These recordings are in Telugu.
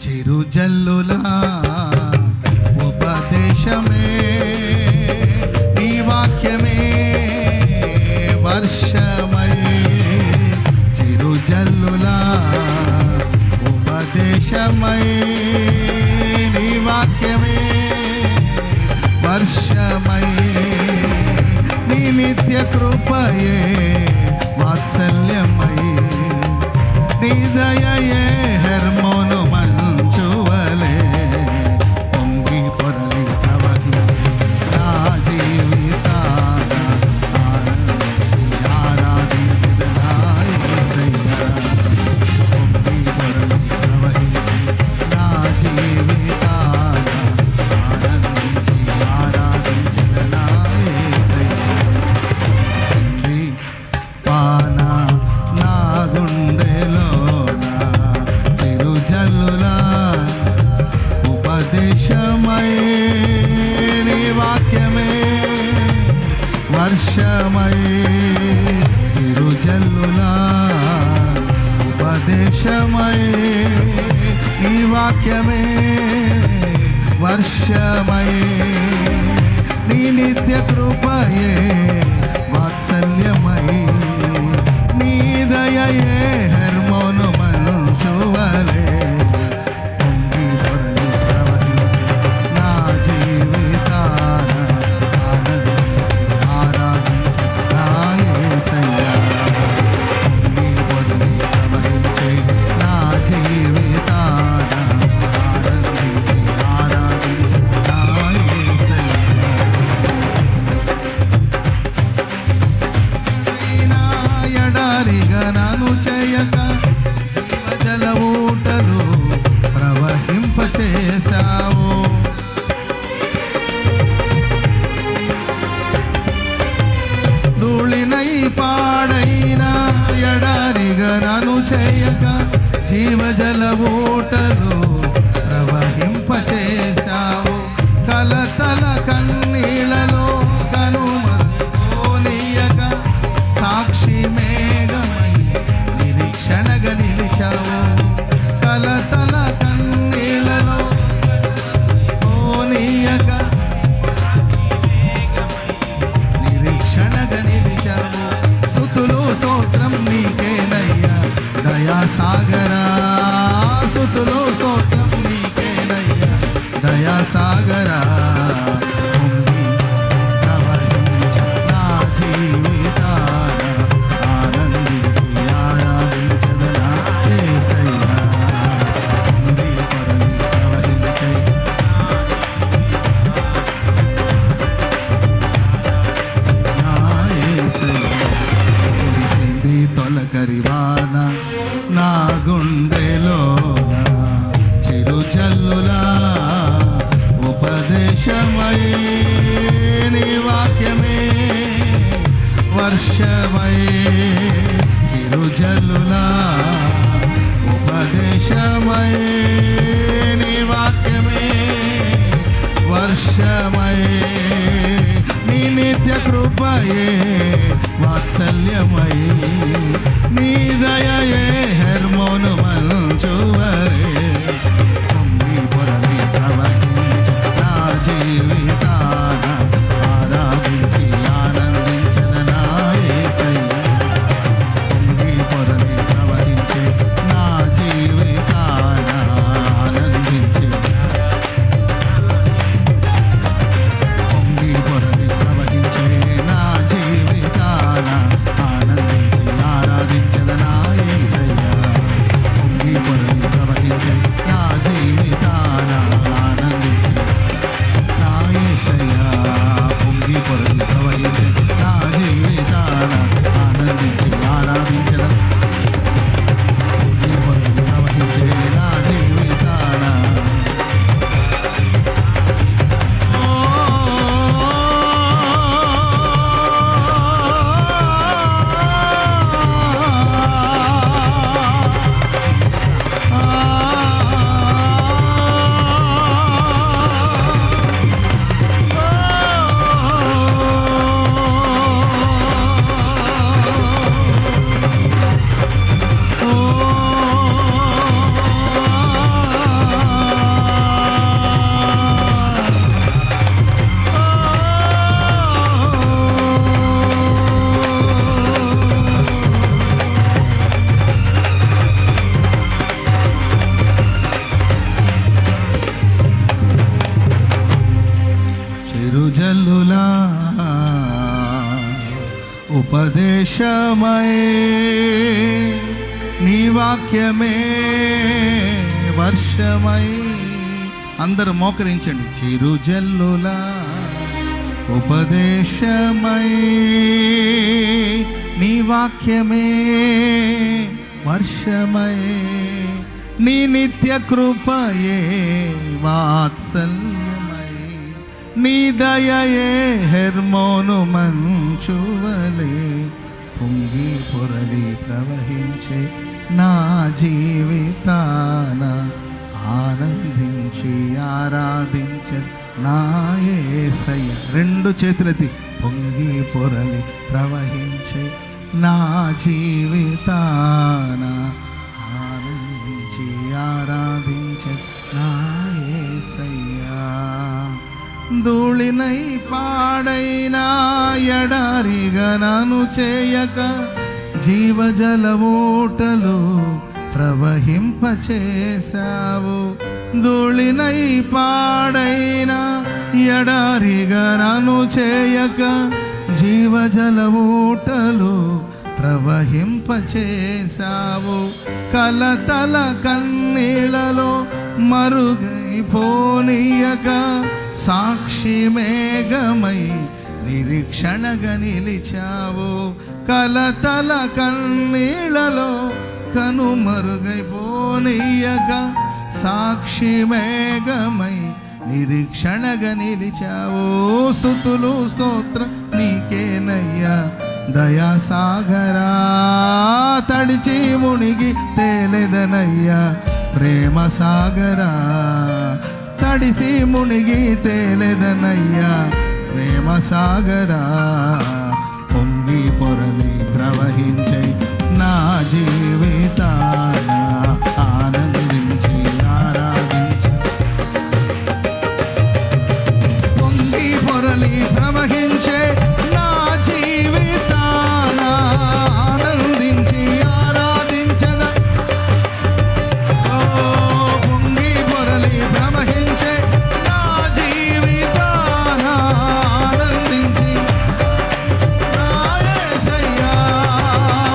చిరుజల్లులా ఉపదేశమే నీ వాక్యమే వర్షమై చిరుజల్లులా ఉపదేశమై నీ వాక్యమే వర్షమై నీ నిత్య కృపయే వాత్సల్యమై నీ దయయే హెర్మోను మంచువలే పొంగి పొరలి ప్రవహించే నా జీవితాన ఆరాధించిన నా యేసయ్యా పొంగి పొరలి ప్రవహించే నా జీవితాన ఆరాధించిన నా యేసయ్యా చింది పాన నా గుండెలోన చిరుజల్లులా ఉపదేశమై నీ వాక్యమే వర్షమై చిరుజల్లులా ఉపదేశమై నీ వాక్యమే వర్షమై నీ నిత్య కృపయే వాత్సల్యమై నీ దయయే హెర్మోను మంచువలే పొంగి పొరలి ప్రవహించే నా జీవితాన ఆరాధించే నా యేసయ్యా పొంగి పొరలి ప్రవహించే నా జీవితాన ఆరాధించే నా యేసయ్యా ఎడారిగా నన్ను చేయక జీవజల ఊటలు ప్రవహింపచేశావు ధూళినై పాడైన ఎడారిగా నన్ను చేయక జీవజల ఊటలు ప్రవహింపచేశావు కలతల కన్నీళ్లలో కనుమరుగోనియక సాక్షి మేఘమై నిరీక్షణగా నిలిచావు కలతల కన్నీళ్లలో ఓనియక నిరీక్షణగా నిలిచావు స్తుతులు స్తోత్రం నీకేనయ్యా దయాసాగరా స్తుతులు స్తోత్రం నీకేనయ్యా దయాసాగరా పొంగి ప్రవహించు నా జీవితాన ఆనందించి ఆరాధించదు నా యేసయ్యా పొంగి పొరలి ప్రవహించే నా యేసయ్యా కురిసింది తొలకరివాన నా గుండెలోన చిరుజల్లులా ఉపదేశమై నీ వాక్యమే వర్షమై చిరుజల్లులా ఉపదేశమై నీ వాక్యమే వర్షమై నీ నిత్య కృపయే వాత్సల్యమై నీ దయయే హెర్మోను మంచువలే పొంగి పొరలి ప్రవహించు నా జీవితాన ఆరాధించి ఆనందించిన నా యేసయ్యా పొంగి పొరలి ప్రవహించే నా జీవితాన ఆనందించి పొంగి పొరలి ప్రవహించే నా జీవితాన ఆనందించి ఆరాధించద నా యేసయ్యా వర్షమై నీ వాక్యమే వర్షమై. అందరూ మోకరించండి. చిరుజల్లులా ఉపదేశమై నీ వాక్యమే వర్షమై. నీ నిత్య కృపయే వాత్సల్యమై. నీ దయయే హెర్మోను మంచువలే పొంగి పొరలి ప్రవహించే నా జీవితాన. ఆనందించి ఆరాధించే నా యేసయ్య. రెండు చేతులెత్తి. పొంగి పొరలి ప్రవహించే నా జీవితాన. ఆనందించి ఆరాధించే నా యేసయ్యా. ధూళినై పాడైనా ఎడారిగా నన్ను చేయక జీవజల ఊటలు ప్రవహింపచేశావు. ధూళినై పాడైనా ఎడారిగా నన్ను చేయక జీవజల ఊటలు ప్రవహింపచేశావు. కలతల కన్నీళ్లలో మరుగైపోనీయక సాక్షి మేఘమై నిరీక్షణగా నిలిచావు. కలతల కన్నీళ్లలో కనుమరుగైపోనీయక సాక్షి మేఘమై నిరీక్షణగా నిలిచావు. స్తుతులు స్తోత్రం నీకేనయ్యా దయాసాగరా. తడిచి మునిగి తేలెదనయ్యా ప్రేమ సాగరా. తడిసి మునిగి తేలెదనయ్యా ప్రేమ సాగరా. పొంగి పొరలి ప్రవహించే నా జీవితాన. ఆనందించి ఆరాధించి పొంగి పొరలి ప్రవహించే నా జీవితాన. ఆనందించి ఆరాధించద. పొంగి పొరలి ప్రవహించే నా జీవితాన. ఆనందించి నా యేసయ్యా.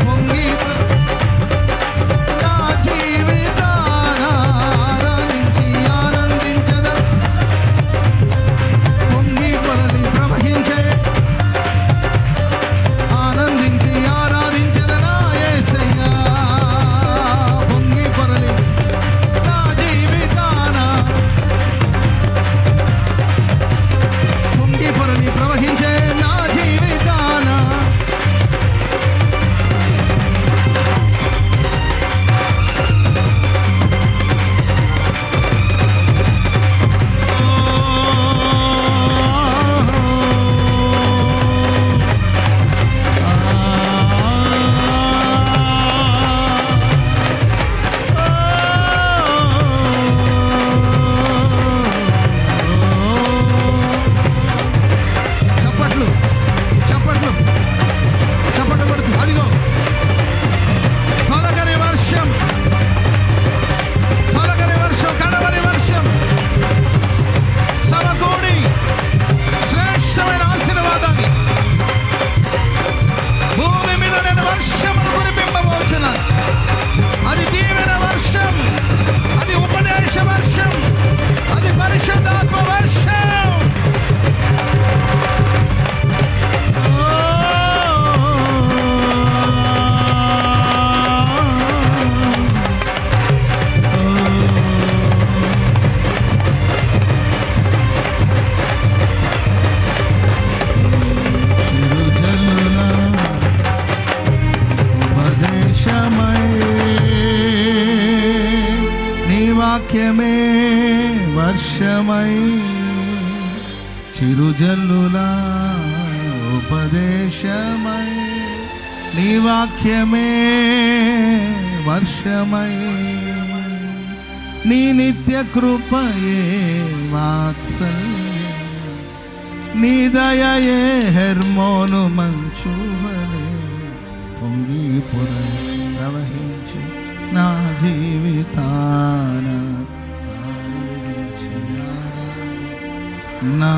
పొంగి నా జీవితాన. ఆరాధించి ఆనందించద. పొంగి పొరలి ప్రవహించే ఆనందించి ఆరాధించద నా యేసయ్యా. పొంగి పొరలి నా జీవితాన. పొంగి పొరలి ప్రవహించే నా జీవితాన. చప్పట్లు చప్పట్లు చప్పట్లు కొడుతూ అదిగో తొలగని వర్షం. తొలగని వర్షం. కడవరి వర్షం సమకూడి శ్రేష్టమైన ఆశీర్వాదాన్ని భూమి మీద నేను వర్షమును కురిపింపబోతున్నాను. అది దీవెన వర్షం. అది ఉపదేశ వర్షం. అది పరిశుద్ధాత్మ వర్షం. చిరుజల్లులా ఉపదేశమై నీ వాక్యమే వర్షమై. చిరుజల్లులా ఉపదేశమై నీ వాక్యమే వర్షమై. నీ నిత్య కృపయే వాత్సల్యం. నీ దయయే హెర్మోను మంచువలే పొంగి పొరలి ప్రవహించి నా జీవితాన. ఆనందించి ఆరాధించి నా